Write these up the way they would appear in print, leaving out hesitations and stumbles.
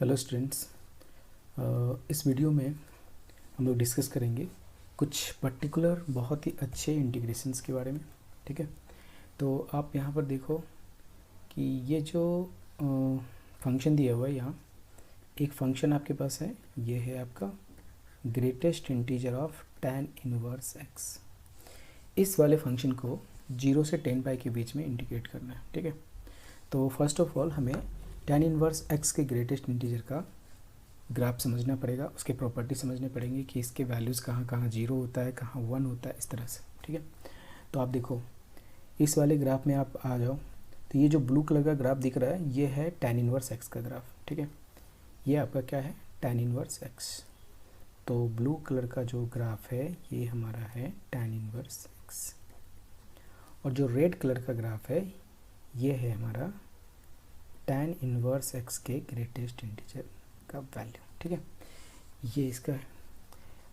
Hello students. इस video में हम लोग डिस्कस करेंगे कुछ पर्टिकुलर बहुत ही अच्छे इंटीग्रेशंस के बारे में। ठीक है, तो आप यहाँ पर देखो कि ये जो फंक्शन दिया हुआ है, यहाँ एक फंक्शन आपके पास है, ये है आपका greatest integer of tan inverse x। इस वाले फंक्शन को 0 से 10 पाई के बीच में इंटीग्रेट करना है। ठीक है, तो फर्स्ट ऑफ ऑल हमें tan इनवर्स x के ग्रेटेस्ट इंटीजर का ग्राफ समझना पड़ेगा, उसके प्रॉपर्टी समझने पड़ेंगे कि इसके वैल्यूज़ कहाँ कहाँ जीरो होता है, कहाँ वन होता है, इस तरह से। ठीक है, तो आप देखो इस वाले ग्राफ में आप आ जाओ, तो ये जो ब्लू कलर का ग्राफ दिख रहा है ये है tan इनवर्स x का ग्राफ। ठीक है, ये आपका क्या है, tan इनवर्स x। तो ब्लू कलर का जो ग्राफ है ये हमारा है tan इनवर्स x, और जो रेड कलर का ग्राफ है ये है हमारा tan इनवर्स x के ग्रेटेस्ट इंटीजर का वैल्यू। ठीक है, ये इसका है,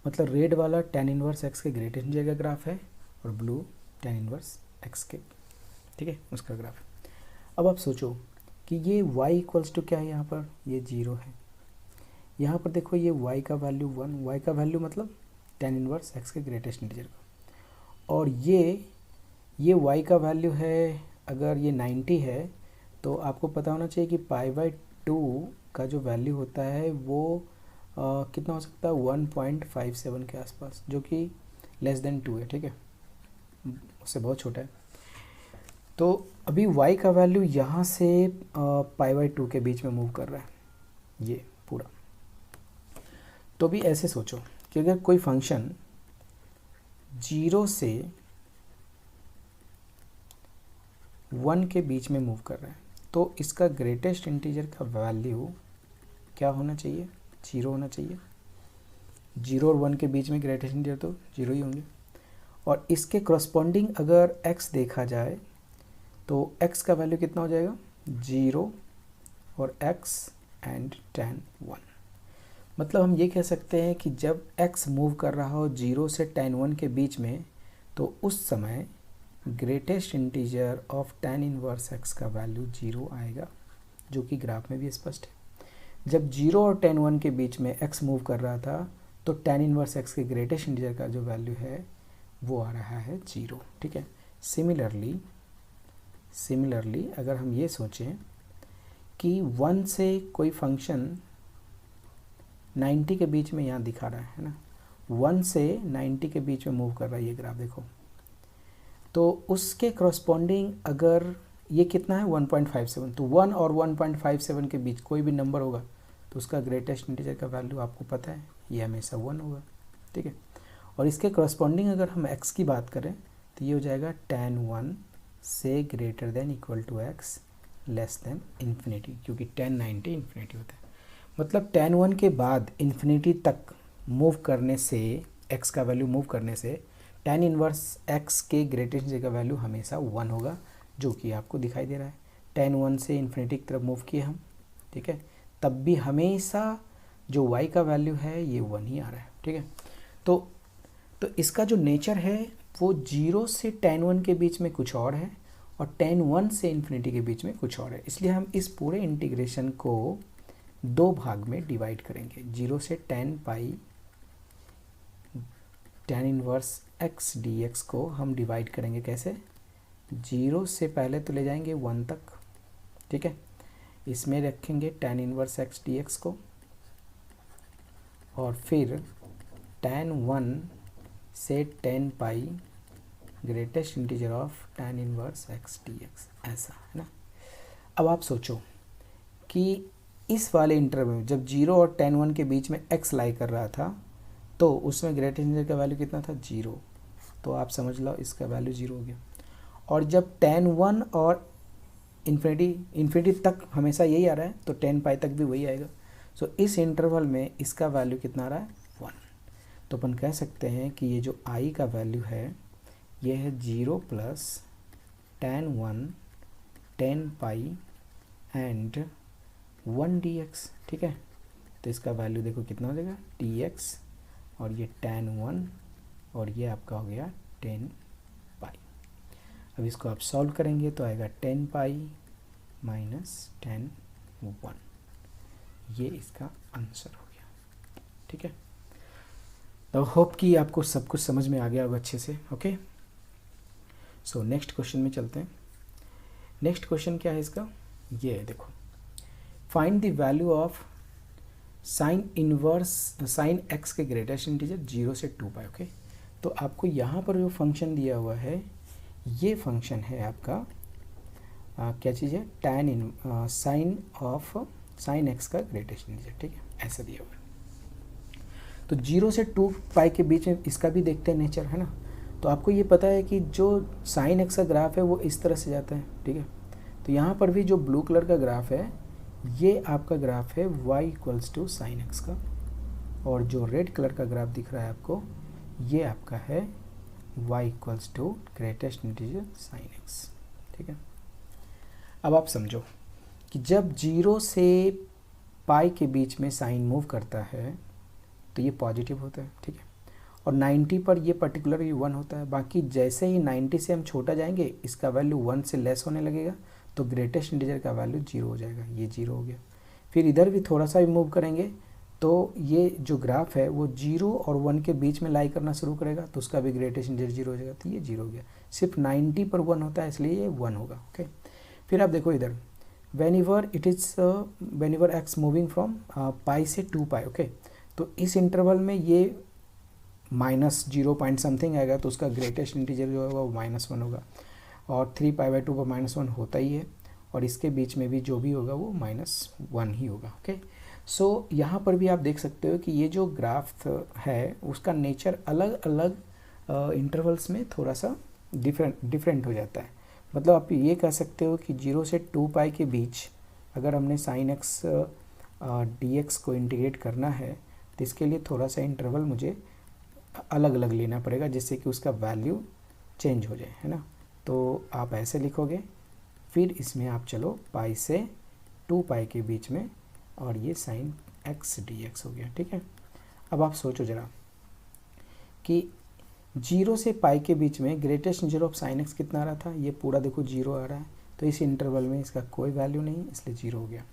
मतलब रेड वाला tan इनवर्स x के ग्रेटेस्ट इंटीजर का ग्राफ है और ब्लू tan इनवर्स x के, ठीक है, उसका ग्राफ। अब आप सोचो कि ये y इक्वल्स टू क्या है, यहाँ पर ये 0 है, यहाँ पर देखो ये y का वैल्यू 1, y का वैल्यू मतलब tan इनवर्स x के ग्रेटेस्ट इंटीजर का, और ये y का वैल्यू है, अगर ये 90 है तो आपको पता होना चाहिए कि π/2 का जो वैल्यू होता है वो कितना हो सकता है, 1.57 के आसपास, जो कि लेस देन 2 है। ठीक है, उससे बहुत छोटा है। तो अभी y का वैल्यू यहाँ से π/2 के बीच में मूव कर रहा है ये पूरा। तो भी ऐसे सोचो कि अगर कोई फंक्शन 0 से 1 के बीच में मूव कर रहा है तो इसका ग्रेटेस्ट इंटीजर का वैल्यू क्या होना चाहिए, 0 होना चाहिए। 0 और 1 के बीच में ग्रेटेस्ट इंटीजर तो 0 ही होंगे, और इसके करस्पॉन्डिंग अगर x देखा जाए तो x का वैल्यू कितना हो जाएगा, 0 और x एंड tan 1। मतलब हम ये कह सकते हैं कि जब x मूव कर रहा हो 0 से tan 1 के बीच में तो उस समय greatest integer of tan inverse x का वैल्यू 0 आएगा, जो कि ग्राफ में भी स्पष्ट है। जब 0 और tan 1 के बीच में x मूव कर रहा था तो tan इनवर्स x के ग्रेटेस्ट इंटीजर का जो वैल्यू है वो आ रहा है 0। ठीक है, सिमिलरली अगर हम ये सोचें कि 1 से कोई फंक्शन 90 के बीच में यहाँ दिखा रहा है ना, 1 से 90 के बीच में मूव कर रहा है ये ग्राफ देखो, तो उसके करस्पॉन्डिंग अगर ये कितना है 1.57, तो 1 और 1.57 के बीच कोई भी नंबर होगा तो उसका ग्रेटेस्ट इंटीजर का वैल्यू आपको पता है ये हमेशा 1 होगा। ठीक है, और इसके करस्पॉन्डिंग अगर हम x की बात करें तो ये हो जाएगा tan 1 से greater than equal to x less than infinity, क्योंकि tan 90 इन्फिनिटी होता है। मतलब tan 1 के बाद इन्फिनिटी तक मूव करने से, x का वैल्यू मूव करने से tan इनवर्स x के ग्रेटेस्ट इंटीजर का वैल्यू हमेशा 1 होगा, जो कि आपको दिखाई दे रहा है। tan 1 से इन्फिनिटी की तरफ मूव किए हम, ठीक है, तब भी हमेशा जो y का वैल्यू है ये 1 ही आ रहा है। ठीक है, तो इसका जो नेचर है वो 0 से tan 1 के बीच में कुछ और है और tan 1 से इन्फिनिटी के बीच में कुछ और है, इसलिए हम इस पूरे इंटीग्रेशन को दो भाग में डिवाइड करेंगे। 0 से tan पाई tan इनवर्स x dx को हम डिवाइड करेंगे कैसे, 0 से पहले तो ले जाएंगे 1 तक। ठीक है, इसमें रखेंगे tan इनवर्स x dx को, और फिर tan 1 से 10 pi greatest integer of tan inverse x dx, ऐसा है ना। अब आप सोचो कि इस वाले इंटरवल में जब 0 और tan 1 के बीच में x लाई कर रहा था तो उसमें ग्रेटेस्ट इंटीजर का वैल्यू कितना था, 0, तो आप समझ लो इसका वैल्यू 0 हो गया। और जब tan 1 और इन्फिनिटी तक हमेशा यही आ रहा है तो 10 पाई तक भी वही आएगा। सो इस इंटरवल में इसका वैल्यू कितना आ रहा है, 1। तो अपन कह सकते हैं कि ये जो i का वैल्यू है ये है 0 plus tan 1 10 pi and 1 dx। ठीक है, तो इसका वैल्यू देखो कितना हो जाएगा, dx, और ये tan 1 और ये आपका हो गया 10 पाई। अब इसको आप सॉल्व करेंगे तो आएगा 10 पाई माइनस tan 1। ये इसका आंसर हो गया। ठीक है, तो होप कि आपको सब कुछ समझ में आ गया होगा अच्छे से। ओके, सो नेक्स्ट क्वेश्चन में चलते हैं। नेक्स्ट क्वेश्चन क्या है इसका, ये है देखो, find the value of sine inverse sine x के ग्रेटेस्ट इंटीजर 0 से 2 पाई। ओके, तो आपको यहाँ पर जो फंक्शन दिया हुआ है ये फंक्शन है आपका क्या चीज़ है, tan in sine of sine x का ग्रेटेस्ट इंटीजर। ठीक है, ऐसा दिया हुआ है। तो 0 से 2 पाई के बीच में इसका भी देखते हैं नेचर, है ना। तो आपको ये पता है कि जो साइन एक्स का ग्राफ है वो इस तरह से जाता है। ठीक है, तो यहाँ पर भी जो ब्लू कलर का ग्राफ है ये आपका ग्राफ है y equals to sine x का, और जो रेड कलर का ग्राफ दिख रहा है आपको ये आपका है y equals to greatest integer sine x. ठीक है, अब आप समझो कि जब 0 से पाई के बीच में साइन मूव करता है तो ये पॉजिटिव होता है। ठीक है, और 90 पर ये पर्टिकुलर 1 होता है। बाकी जैसे ही 90 से हम छोटा जाएंगे इसका वैल्यू 1 से लेस होने लगेगा, तो ग्रेटेस्ट इंटीजर का वैल्यू 0 हो जाएगा, ये 0 हो गया। फिर इधर भी थोड़ा सा भी मूव करेंगे तो ये जो ग्राफ है वो 0 और 1 के बीच में लाई करना शुरू करेगा, तो उसका भी ग्रेटेस्ट इंटीजर 0 हो जाएगा, तो ये 0 हो गया। सिर्फ 90 पर 1 होता है इसलिए ये 1 होगा। ओके, फिर आप देखो इधर, whenever x मूविंग फ्रॉम पाई से 2 पाई। ओके, तो इस इंटरवल में ये माइनस 0 पॉइंट समथिंग आएगा, तो उसका ग्रेटेस्ट इंटीजर जो होगा वो -1 होगा, और 3π/2 पर -1 होता ही है, और इसके बीच में भी जो भी होगा वो -1 ही होगा। ओके, सो यहाँ पर भी आप देख सकते हो कि ये जो ग्राफ है उसका नेचर अलग अलग इंटरवल्स में थोड़ा सा डिफरेंट हो जाता है। मतलब आप ये कह सकते हो कि 0 से 2 पाई के बीच अगर हमने साइन एक्स dx को इंटीग्रेट करना है तो इसके लिए थोड़ा सा इंटरवल मुझे अलग अलग लेना पड़ेगा जिससे कि उसका वैल्यू चेंज हो जाए, है ना। तो आप ऐसे लिखोगे, फिर इसमें आप चलो पाई से 2 पाई के बीच में, और ये साइन एक्स dx हो गया। ठीक है, अब आप सोचो ज़रा कि 0 से पाई के बीच में greatest integer of sine x कितना आ रहा था, ये पूरा देखो 0 आ रहा है, तो इस इंटरवल में इसका कोई वैल्यू नहीं, इसलिए 0 हो गया।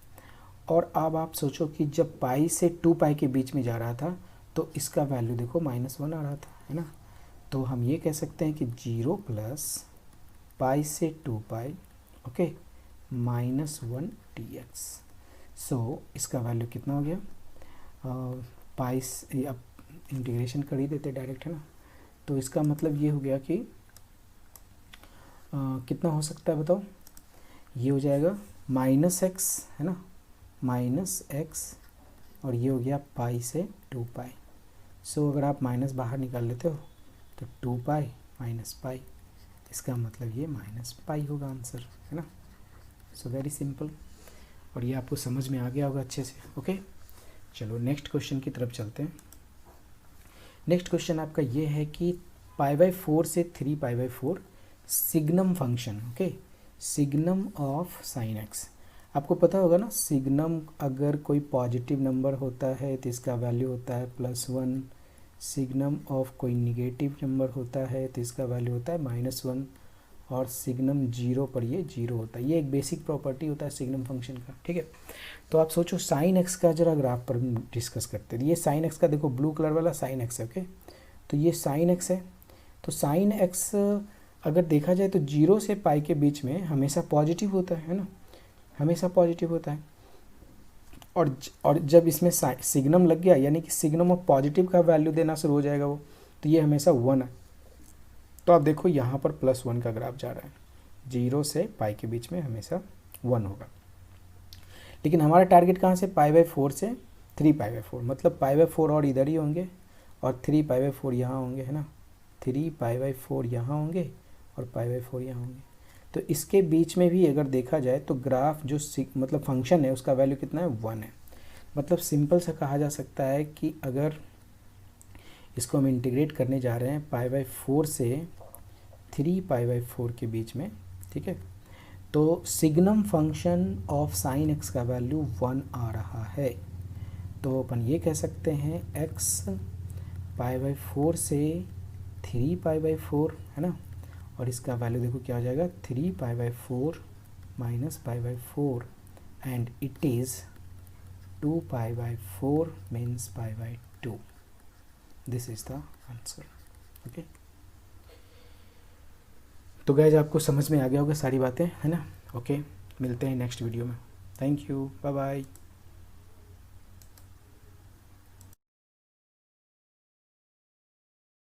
और अब आप सोचो कि जब पाई से 2 पाई के बीच में जा रहा था तो इसका वैल्यू देखो -1 आ रहा था, है ना। तो हम ये कह सकते हैं कि 0 प्लस पाई से 2 पाई, ओके, -1 dx। सो इसका वैल्यू कितना हो गया, पाई से अब इंटीग्रेशन कर ही देते डायरेक्ट, है ना। तो इसका मतलब ये हो गया कि कितना हो सकता है बताओ, ये हो जाएगा -x, है ना, -x, और ये हो गया पाई से 2 पाई। सो अगर आप माइनस बाहर निकाल लेते हो तो 2 पाई माइनस पाई, इसका मतलब ये -पाई होगा आंसर, है ना। सो वेरी सिंपल, और ये आपको समझ में आ गया होगा अच्छे से। ओके, चलो नेक्स्ट क्वेश्चन की तरफ चलते हैं। नेक्स्ट क्वेश्चन आपका ये है कि π/4 से 3π/4 signum function, okay, signum of sine x. आपको पता होगा ना, सिग्नम अगर कोई पॉजिटिव नंबर होता है तो इसका वैल्यू होता है +1, सिग्नम ऑफ कोई निगेटिव नंबर होता है तो इसका वैल्यू होता है -1, और सिग्नम 0 पर ये 0 होता है। ये एक बेसिक प्रॉपर्टी होता है सिग्नम फंक्शन का। ठीक है, तो आप सोचो साइन एक्स का जरा ग्राफ पर डिस्कस करते हैं। ये साइन एक्स का देखो, ब्लू कलर वाला साइन एक्स है। ओके, तो ये साइन एक्स है, तो साइन एक्स अगर देखा जाए तो 0 से पाई के बीच में हमेशा पॉजिटिव होता है ना, हमेशा पॉजिटिव होता है। और जब इसमें सिग्नम लग गया, यानी कि सिग्नम ऑफ पॉजिटिव का वैल्यू देना शुरू हो जाएगा वो, तो ये हमेशा 1 है। तो आप देखो यहाँ पर +1 का ग्राफ जा रहा है, 0 से पाई के बीच में हमेशा 1 होगा। लेकिन हमारा टारगेट कहाँ से, π/4 से 3π/4, मतलब π/4 और इधर ही होंगे और 3π/4 यहाँ होंगे, है ना। 3π/4 यहाँ होंगे और π/4 यहाँ होंगे। तो इसके बीच में भी अगर देखा जाए तो ग्राफ जो मतलब फंक्शन है उसका वैल्यू कितना है, 1 है। मतलब सिंपल सा कहा जा सकता है कि अगर इसको हम इंटीग्रेट करने जा रहे हैं π/4 से 3π/4 के बीच में, ठीक है, तो signum function of sine x का वैल्यू 1 आ रहा है। तो अपन ये कह सकते हैं x π/4 से 3π/4, है ना, और इसका वैल्यू देखो क्या हो जाएगा, 3π/4 -π/4, and it is 2 pi by 4 means pi by 2. This is the answer. Okay, तो गाइज आपको समझ में आ गया होगा सारी बातें, है ना. ओके, मिलते हैं नेक्स्ट वीडियो में. Thank you, bye bye.